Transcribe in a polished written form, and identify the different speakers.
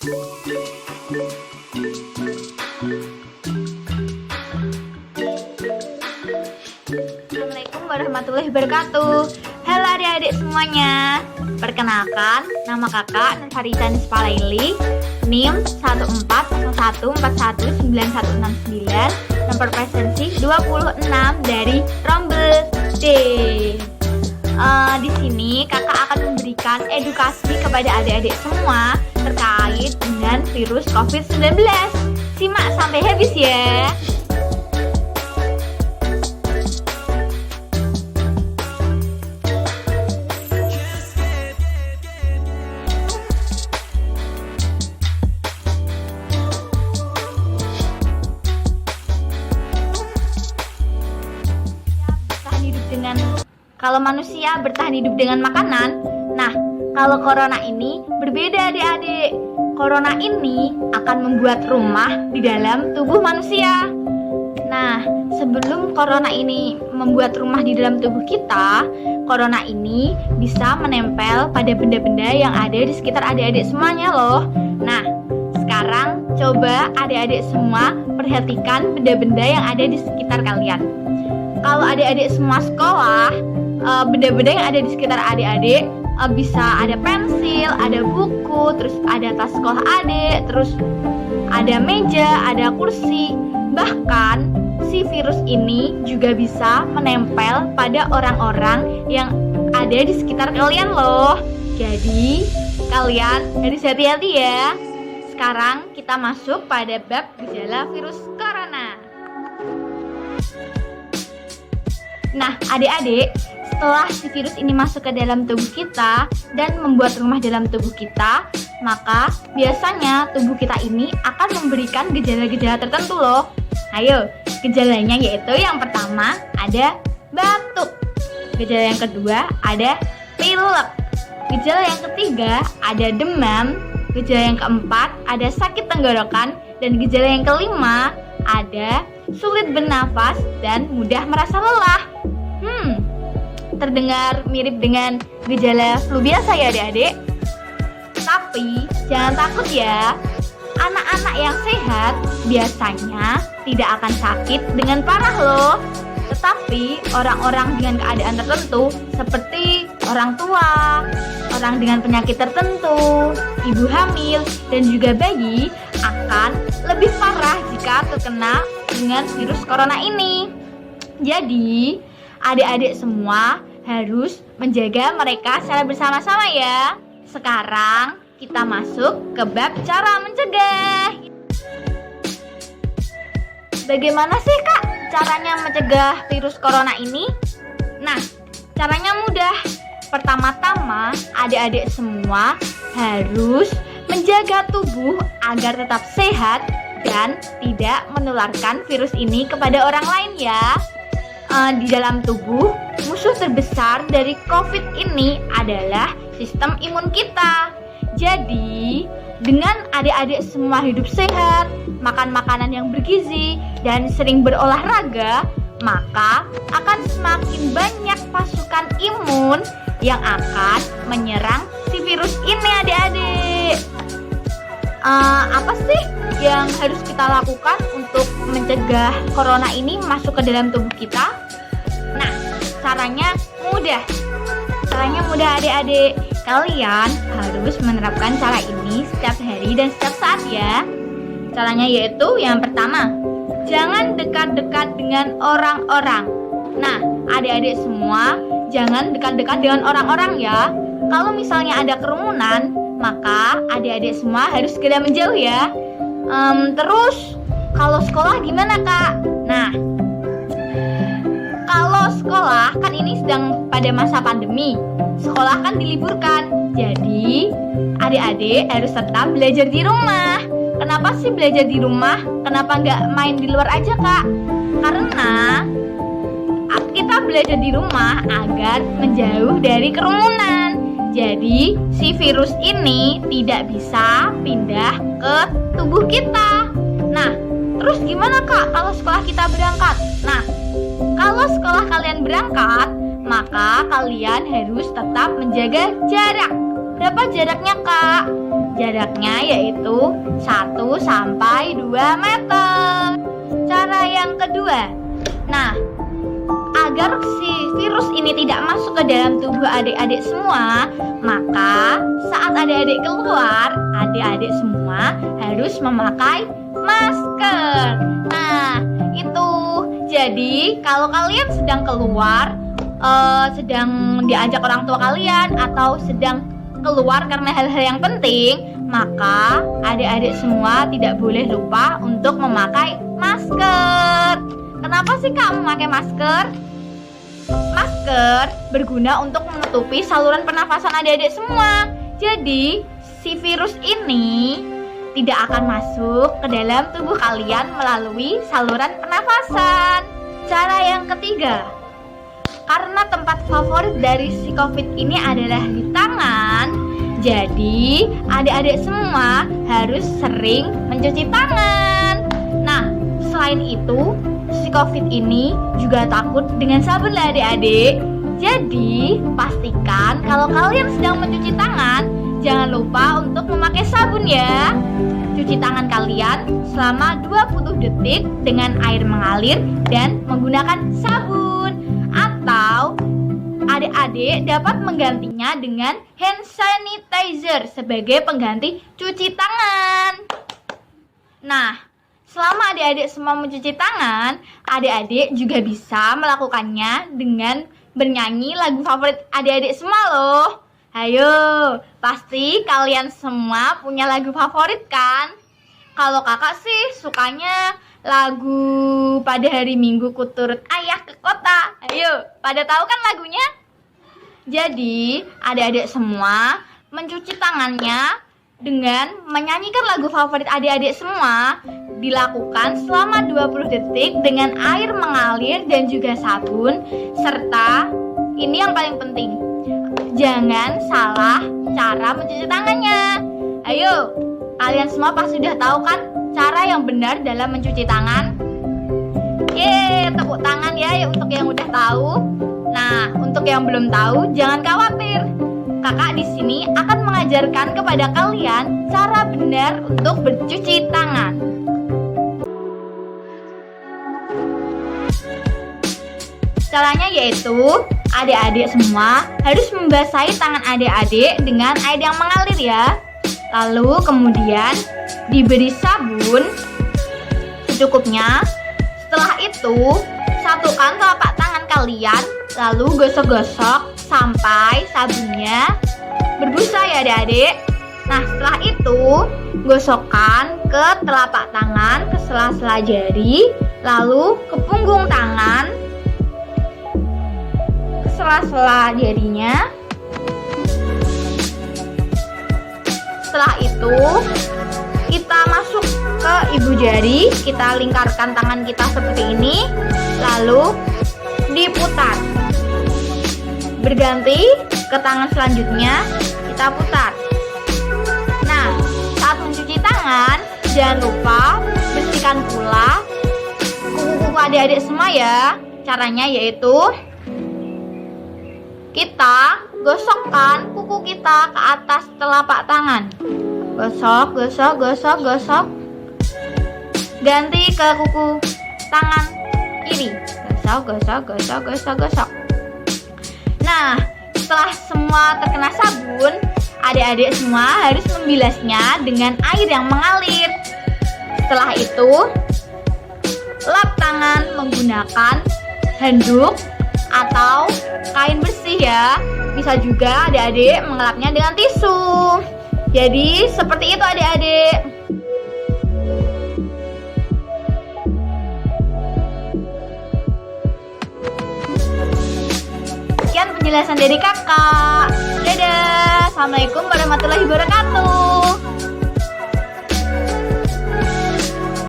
Speaker 1: Assalamualaikum warahmatullahi wabarakatuh. Halo adik-adik semuanya. Perkenalkan, nama kakak Nurfarisa Nispalaili, NIM 14014191169, nomor presensi 26 dari Rombel D. Di sini kakak akan memberikan edukasi kepada adik-adik semua terkait dengan virus COVID-19. Simak sampai habis ya. Kalau manusia bertahan hidup dengan makanan, nah kalau corona ini berbeda adik-adik. Corona ini akan membuat rumah di dalam tubuh manusia. Nah, sebelum corona ini membuat rumah di dalam tubuh kita, corona ini bisa menempel pada benda-benda yang ada di sekitar adik-adik semuanya loh. Nah, sekarang coba adik-adik semua perhatikan benda-benda yang ada di sekitar kalian. Kalau adik-adik semua sekolah, benda-benda yang ada di sekitar adik-adik bisa ada pensil, ada buku, terus ada tas sekolah adik, terus ada meja, ada kursi. Bahkan si virus ini juga bisa menempel pada orang-orang yang ada di sekitar kalian loh. Jadi kalian harus hati-hati ya. Sekarang kita masuk pada bab gejala virus corona. Nah, adik-adik, setelah si virus ini masuk ke dalam tubuh kita dan membuat rumah dalam tubuh kita, maka biasanya tubuh kita ini akan memberikan gejala-gejala tertentu loh. Ayo, gejalanya yaitu yang pertama ada batuk. Gejala yang kedua ada pilek. Gejala yang ketiga ada demam. Gejala yang keempat ada sakit tenggorokan. Dan gejala yang kelima ada sulit bernafas dan mudah merasa lelah. Terdengar mirip dengan gejala flu biasa ya adik-adik. Tapi jangan takut ya. Anak-anak yang sehat biasanya tidak akan sakit dengan parah loh. Tetapi orang-orang dengan keadaan tertentu seperti orang tua, orang dengan penyakit tertentu, ibu hamil, dan juga bayi akan lebih parah jika terkena dengan virus corona ini. Jadi adik-adik semua harus menjaga mereka secara bersama-sama ya. Sekarang kita masuk ke bab cara mencegah. Bagaimana sih Kak caranya mencegah virus corona ini? Nah, caranya mudah. Pertama-tama adik-adik semua harus menjaga tubuh agar tetap sehat dan tidak menularkan virus ini kepada orang lain ya. Di dalam tubuh, musuh terbesar dari COVID ini adalah sistem imun kita. Jadi, dengan adik-adik semua hidup sehat, makan makanan yang bergizi, dan sering berolahraga, maka akan semakin banyak pasukan imun yang akan menyerang si virus ini adik-adik. Apa sih yang harus kita lakukan untuk mencegah corona ini masuk ke dalam tubuh kita? Nah, caranya mudah. Adik-adik. Kalian harus menerapkan cara ini setiap hari dan setiap saat ya. Caranya yaitu yang pertama, jangan dekat-dekat dengan orang-orang. Nah, adik-adik semua jangan dekat-dekat dengan orang-orang ya. Kalau misalnya ada kerumunan, maka adik-adik semua harus segera menjauh ya. Terus kalau sekolah gimana Kak? Nah, kalau sekolah kan ini sedang pada masa pandemi, sekolah kan diliburkan. Jadi adik-adik harus tetap belajar di rumah. Kenapa sih belajar di rumah? Kenapa nggak main di luar aja Kak? Karena kita belajar di rumah agar menjauh dari kerumunan. Jadi si virus ini tidak bisa pindah ke tubuh kita. Nah, terus gimana Kak kalau sekolah kita berangkat? Nah, kalau sekolah kalian berangkat, maka kalian harus tetap menjaga jarak. Berapa jaraknya Kak? Jaraknya yaitu 1-2 meter. Cara yang kedua. Nah, agar si virus ini tidak masuk ke dalam tubuh adik-adik semua, maka saat adik-adik keluar, adik-adik semua harus memakai masker. Nah, itu. Jadi, kalau kalian sedang keluar, sedang diajak orang tua kalian atau sedang keluar karena hal-hal yang penting, maka adik-adik semua tidak boleh lupa untuk memakai masker. Kenapa sih Kak memakai masker? Masker berguna untuk menutupi saluran pernafasan adik-adik semua. Jadi, si virus ini tidak akan masuk ke dalam tubuh kalian melalui saluran pernafasan. Cara yang ketiga, karena tempat favorit dari si COVID ini adalah di tangan, jadi adik-adik semua harus sering mencuci tangan. Nah, selain itu, si COVID ini juga takut dengan sabun lah adik-adik. Jadi, pastikan kalau kalian sedang mencuci tangan, jangan lupa untuk memakai sabun ya. Cuci tangan kalian selama 20 detik dengan air mengalir dan menggunakan sabun. Atau adik-adik dapat menggantinya dengan hand sanitizer sebagai pengganti cuci tangan. Nah, selama adik-adik semua mencuci tangan, adik-adik juga bisa melakukannya dengan bernyanyi lagu favorit adik-adik semua loh. Ayo, pasti kalian semua punya lagu favorit kan? Kalau kakak sih sukanya lagu Pada Hari Minggu Ku Turut Ayah ke Kota. Ayo, pada tahu kan lagunya? Jadi, adik-adik semua mencuci tangannya dengan menyanyikan lagu favorit adik-adik semua dilakukan selama 20 detik dengan air mengalir dan juga sabun, serta ini yang paling penting, jangan salah cara mencuci tangannya. Ayo, kalian semua pasti sudah tahu kan cara yang benar dalam mencuci tangan? Yeay, tepuk tangan ya untuk yang udah tahu. Nah, untuk yang belum tahu, jangan khawatir. Kakak di sini akan mengajarkan kepada kalian cara benar untuk bercuci tangan. Caranya yaitu, adik-adik semua harus membasahi tangan adik-adik dengan air yang mengalir ya. Lalu kemudian diberi sabun secukupnya. Setelah itu, satukan telapak tangan kalian, lalu gosok-gosok sampai sabunnya berbusa ya adik-adik. Nah, setelah itu, gosokkan ke telapak tangan, ke sela-sela jari, lalu ke punggung tangan, ke sela-sela jarinya. Setelah itu, kita masuk ke ibu jari, kita lingkarkan tangan kita seperti ini, lalu diputar. Berganti ke tangan selanjutnya, kita putar. Nah, saat mencuci tangan, jangan lupa bersihkan pula kuku-kuku adik-adik semua ya. Caranya yaitu, kita gosokkan kuku kita ke atas telapak tangan. Gosok, gosok, gosok, gosok. Ganti ke kuku tangan kiri. Gosok, gosok, gosok, gosok, gosok. Nah, setelah semua terkena sabun, adik-adik semua harus membilasnya dengan air yang mengalir. Setelah itu, lap tangan menggunakan handuk atau kain bersih ya. Bisa juga adik-adik mengelapnya dengan tisu. Jadi seperti itu adik-adik. Sekian penjelasan dari kakak. Dadah. Assalamualaikum warahmatullahi wabarakatuh.